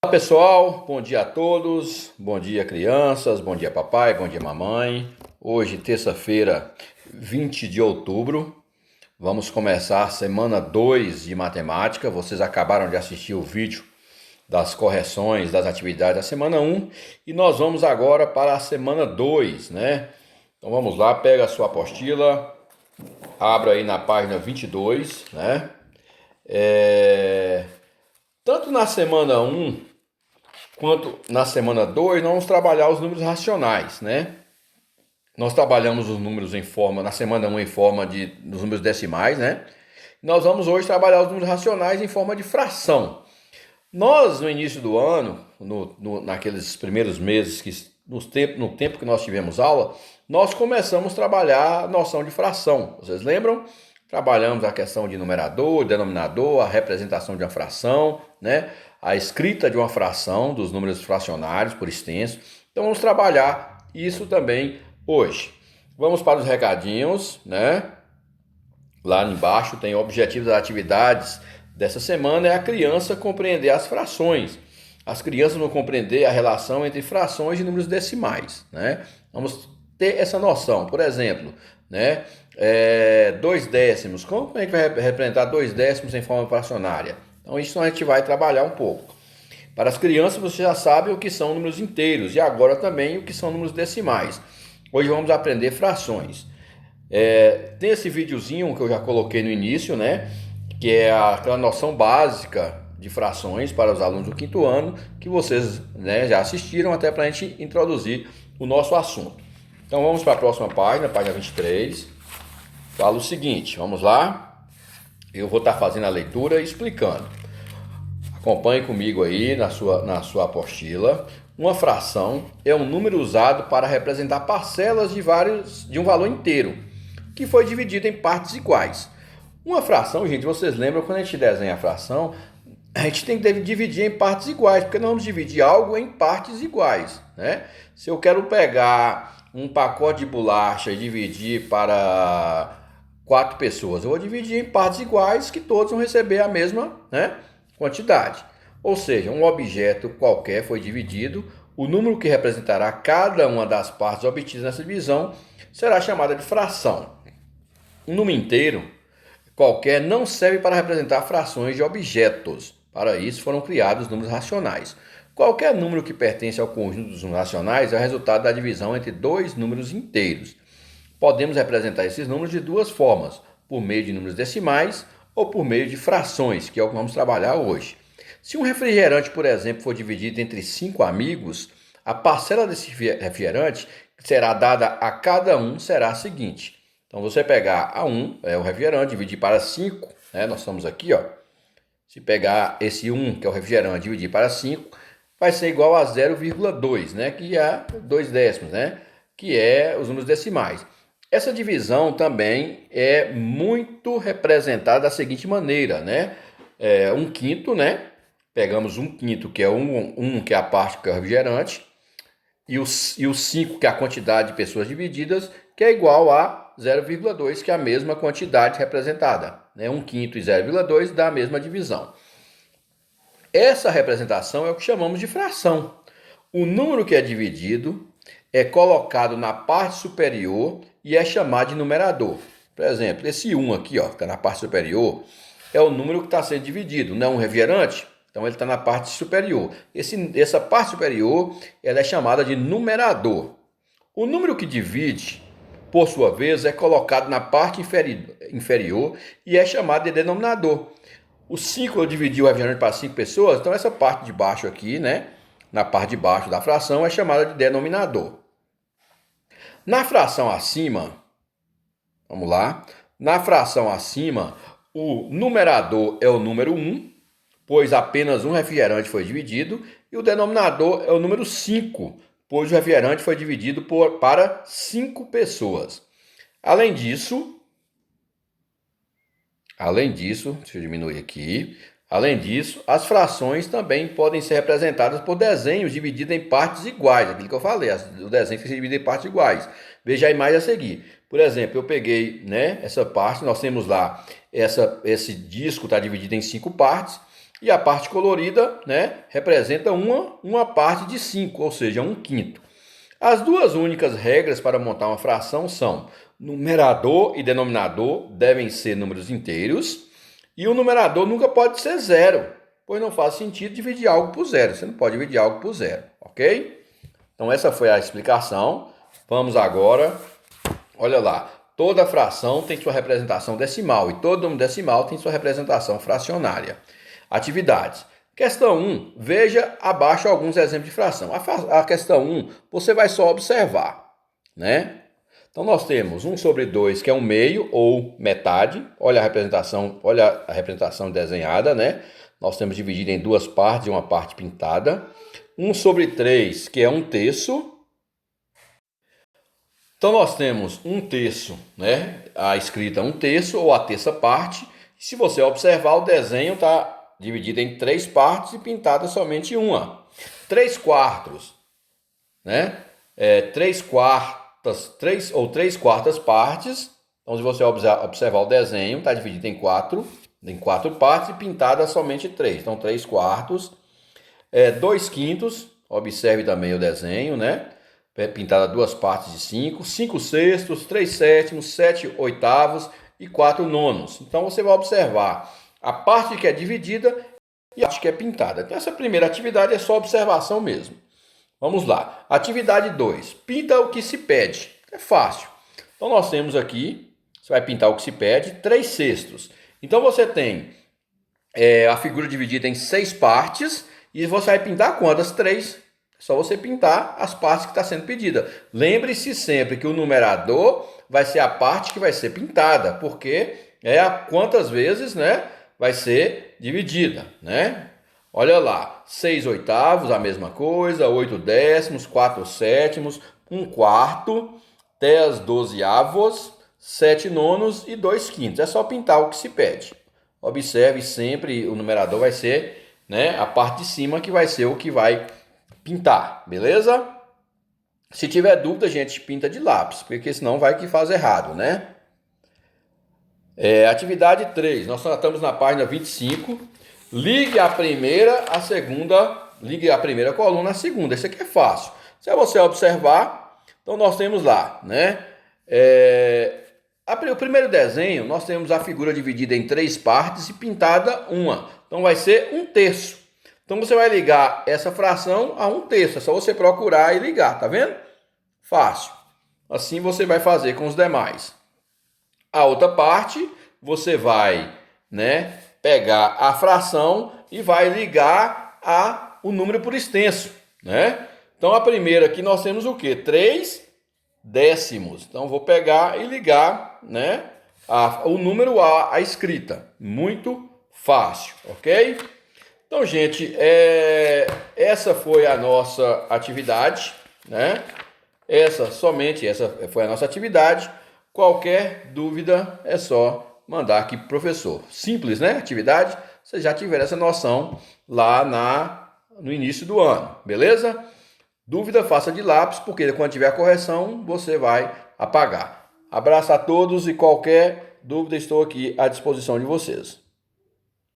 Olá pessoal, bom dia a todos, bom dia crianças, bom dia papai, bom dia mamãe. Hoje, terça-feira, 20 de outubro, vamos começar a semana 2 de matemática. Vocês acabaram de assistir o vídeo das correções das atividades da semana 1 e nós vamos agora para a semana 2, né? Então vamos lá, pega a sua apostila, abra aí na página 22, né? Tanto na semana 1 quanto na semana 2, nós vamos trabalhar os números racionais, né? Nós trabalhamos os números na semana 1 em forma dos números decimais, né? Nós vamos hoje trabalhar os números racionais em forma de fração. Nós, no início do ano, naqueles primeiros meses, no tempo que nós tivemos aula, nós começamos a trabalhar a noção de fração. Vocês lembram? Trabalhamos a questão de numerador, denominador, a representação de uma fração, né? A escrita de uma fração, dos números fracionários por extenso. Então vamos trabalhar isso também hoje. Vamos para os recadinhos, né? Lá embaixo tem o objetivo das atividades dessa semana, é a criança compreender as frações. As crianças vão compreender a relação entre frações e números decimais, né? Vamos ter essa noção. Por exemplo, né? 2 décimos. Como é que vai representar 2 décimos em forma fracionária? Então isso a gente vai trabalhar um pouco. Para as crianças você já sabe o que são números inteiros e agora também o que são números decimais. Hoje vamos aprender frações. Tem esse videozinho que eu já coloquei no início, né? Que é aquela noção básica de frações para os alunos do quinto ano, que vocês, né, já assistiram até para a gente introduzir o nosso assunto. Então vamos para a próxima página, página 23. Fala o seguinte, vamos lá. Eu vou estar fazendo a leitura e explicando. Acompanhe comigo aí na sua apostila. Uma fração é um número usado para representar parcelas de um valor inteiro, que foi dividido em partes iguais. Uma fração, gente, vocês lembram quando a gente desenha a fração, a gente tem que dividir em partes iguais, porque nós vamos dividir algo em partes iguais, né? Se eu quero pegar um pacote de bolacha e dividir para 4 pessoas, eu vou dividir em partes iguais que todos vão receber a mesma, né, quantidade. Ou seja, um objeto qualquer foi dividido, o número que representará cada uma das partes obtidas nessa divisão será chamada de fração. Um número inteiro qualquer não serve para representar frações de objetos. Para isso foram criados números racionais. Qualquer número que pertence ao conjunto dos números racionais é o resultado da divisão entre 2 números inteiros. Podemos representar esses números de 2 formas, por meio de números decimais ou por meio de frações, que é o que vamos trabalhar hoje. Se um refrigerante, por exemplo, for dividido entre 5 amigos, a parcela desse refrigerante que será dada a cada um será a seguinte. Então, você pegar o refrigerante, dividir para 5, né? Nós estamos aqui, ó. Se pegar esse 1, que é o refrigerante, dividir para 5, vai ser igual a 0,2, né? Que é 2 décimos, né? Que é os números decimais. Essa divisão também é muito representada da seguinte maneira, né? 1/5, né? Pegamos 1/5, que é 1, que é a parte que é o refrigerante, e o 5, que é a quantidade de pessoas divididas, que é igual a 0,2, que é a mesma quantidade representada. Né? 1/5 e 0,2 dá a mesma divisão. Essa representação é o que chamamos de fração. O número que é dividido é colocado na parte superior e é chamado de numerador. Por exemplo, esse 1 aqui, ó, que está na parte superior, é o número que está sendo dividido. Não é um refrigerante? Então ele está na parte superior. Essa parte superior ela é chamada de numerador. O número que divide, por sua vez, é colocado na parte inferior e é chamado de denominador. O 5 eu dividi o refrigerante para 5 pessoas, então essa parte de baixo aqui, né, na parte de baixo da fração, é chamada de denominador. Na fração acima, vamos lá, na fração acima, o numerador é o número 1, pois apenas um refrigerante foi dividido, e o denominador é o número 5, pois o refrigerante foi dividido para 5 pessoas. Além disso, deixa eu diminuir aqui. Além disso, as frações também podem ser representadas por desenhos divididos em partes iguais. Aquilo que eu falei, o desenho que se divide em partes iguais. Veja a imagem a seguir. Por exemplo, eu peguei, né, essa parte, nós temos lá, esse disco está dividido em 5 partes. E a parte colorida, né, representa uma parte de 5, ou seja, 1/5. As duas únicas regras para montar uma fração são: numerador e denominador devem ser números inteiros, e o numerador nunca pode ser zero, pois não faz sentido dividir algo por zero. Você não pode dividir algo por zero, ok? Então essa foi a explicação. Vamos agora, olha lá, toda fração tem sua representação decimal e todo número decimal tem sua representação fracionária. Atividades. Questão 1, veja abaixo alguns exemplos de fração. A questão 1, você vai só observar, né? Então nós temos 1/2, que é 1/2 ou metade. Olha a representação desenhada, né? Nós temos dividido em duas partes e uma parte pintada. 1/3, que é 1/3. Então nós temos 1/3, né? A escrita 1/3 ou a terça parte. Se você observar, o desenho está dividido em 3 partes e pintada somente uma. 3/4, né? 3/4 partes. Então, se você observar o desenho, está dividido em 4 partes e pintada somente 3. Então, 3/4. 2/5, observe também o desenho, né? Pintada duas partes de 5. 5/6, 3/7, 7/8 e 4/9. Então, você vai observar a parte que é dividida e a parte que é pintada. Então, essa primeira atividade é só observação mesmo. Vamos lá. Atividade 2. Pinta o que se pede. É fácil. Então, nós temos aqui, você vai pintar o que se pede, 3/6. Então, você tem a figura dividida em 6 partes e você vai pintar quantas? 3. É só você pintar as partes que está sendo pedida. Lembre-se sempre que o numerador vai ser a parte que vai ser pintada, porque é a quantas vezes, né, vai ser dividida, né? Olha lá, 6/8, a mesma coisa, 8/10, 4/7, 1/4, 10/12, 7/9 e 2/5. É só pintar o que se pede. Observe sempre, o numerador vai ser, né, a parte de cima que vai ser o que vai pintar, beleza? Se tiver dúvida, a gente pinta de lápis, porque senão vai que faz errado, né? Atividade 3, nós estamos na página 25. Ligue a primeira coluna à segunda. Isso aqui é fácil. Se você observar, então nós temos lá, né? O primeiro desenho, nós temos a figura dividida em 3 partes e pintada uma. Então vai ser 1/3. Então você vai ligar essa fração a 1/3. É só você procurar e ligar, tá vendo? Fácil. Assim você vai fazer com os demais. A outra parte, você vai, né, pegar a fração e vai ligar o número por extenso, né? Então a primeira aqui nós temos o quê? 3/10. Então vou pegar e ligar, né, o número à escrita. Muito fácil, ok? Então, gente, essa foi a nossa atividade, né? Essa foi a nossa atividade. Qualquer dúvida é só mandar aqui pro professor. Simples, né? Atividade, vocês já tiveram essa noção lá no início do ano, beleza? Dúvida, faça de lápis, porque quando tiver a correção, você vai apagar. Abraço a todos e qualquer dúvida, estou aqui à disposição de vocês.